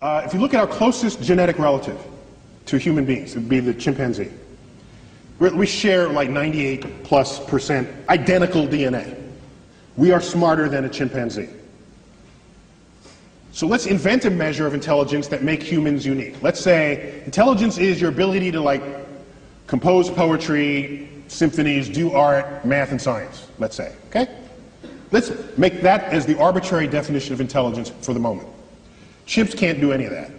If you look at our closest genetic relative to human beings, it would be the chimpanzee. We share like 98+% identical DNA. We are smarter than a chimpanzee. So let's invent a measure of intelligence that makes humans unique. Let's say intelligence is your ability to like compose poetry, symphonies, do art, math, and science, let's say, okay? Let's make that as the arbitrary definition of intelligence for the moment. Chimps can't do any of that.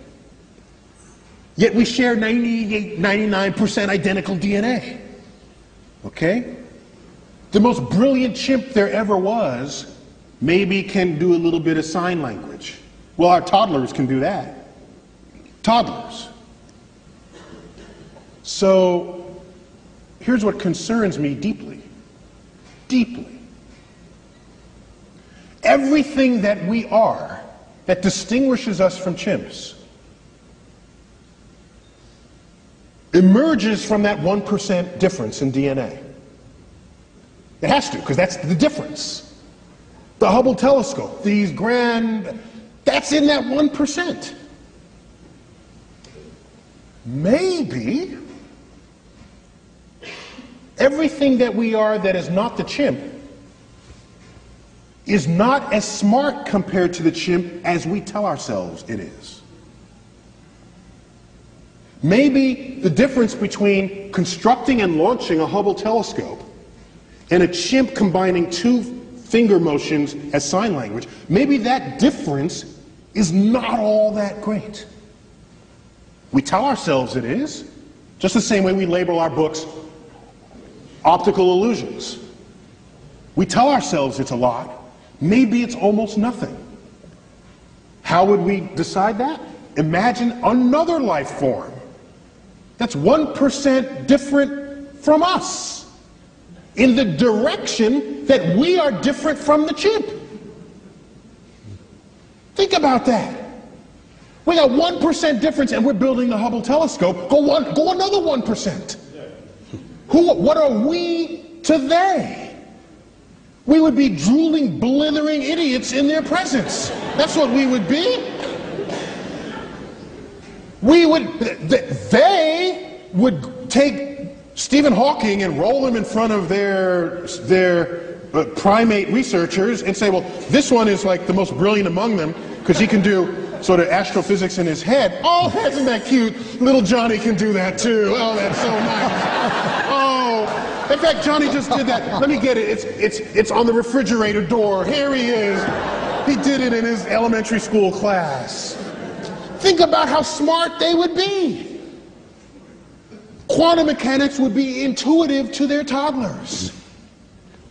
Yet we share 98, 99% identical DNA, okay? The most brilliant chimp there ever was maybe can do a little bit of sign language. Well, our toddlers can do that. Toddlers. So here's what concerns me deeply. Deeply. Everything that we are that distinguishes us from chimps emerges from that 1% difference in DNA. It has to, because that's the difference. The Hubble telescope, these grand, that's in that 1%. Maybe everything that we are that is not the chimp is not as smart compared to the chimp as we tell ourselves it is. Maybe the difference between constructing and launching a Hubble telescope and a chimp combining two finger motions as sign language, maybe that difference is not all that great. We tell ourselves it is, just the same way we label our books optical illusions. We tell ourselves it's a lot. Maybe it's almost nothing. How would we decide that? Imagine another life form that's 1% different from us in the direction that we are different from the chimp. Think about that. We got 1% difference and we're building the Hubble telescope. Go another 1%. What are we to they? We would be drooling, blithering idiots in their presence. That's what we would be. They would take Stephen Hawking and roll him in front of their primate researchers and say, well, this one is like the most brilliant among them because he can do sort of astrophysics in his head. Oh, isn't that cute? Little Johnny can do that too. Oh, that's so nice. Oh, in fact, Johnny just did that. Let me get it. It's on the refrigerator door. Here he is. He did it in his elementary school class. Think about how smart they would be. Quantum mechanics would be intuitive to their toddlers.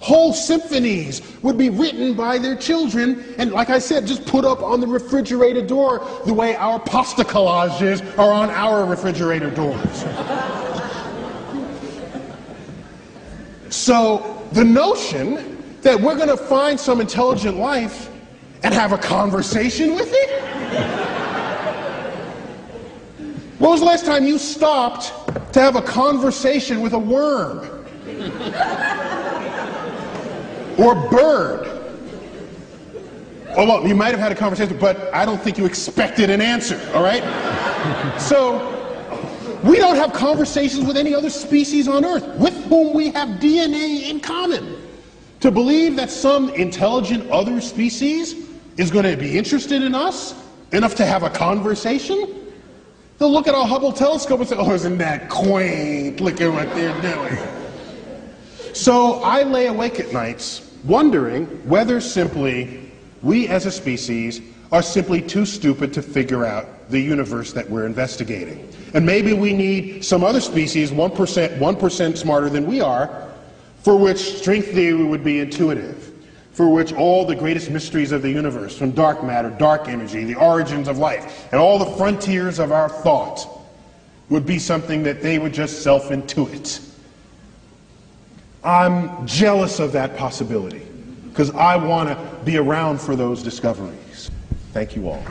Whole symphonies would be written by their children and, like I said, just put up on the refrigerator door the way our pasta collages are on our refrigerator doors. So the notion that we're going to find some intelligent life and have a conversation with it? When was the last time you stopped to have a conversation with a worm? Or bird? Oh, well, you might have had a conversation, but I don't think you expected an answer, all right? So, we don't have conversations with any other species on Earth with whom we have DNA in common. To believe that some intelligent other species is going to be interested in us enough to have a conversation, they'll look at our Hubble telescope and say, oh, isn't that quaint? Look at what they're doing. So I lay awake at nights wondering whether simply we as a species are simply too stupid to figure out the universe that we're investigating. And maybe we need some other species, 1% smarter than we are, for which string theory would be intuitive, for which all the greatest mysteries of the universe, from dark matter, dark energy, the origins of life, and all the frontiers of our thought would be something that they would just self-intuit. I'm jealous of that possibility because I want to be around for those discoveries. Thank you all.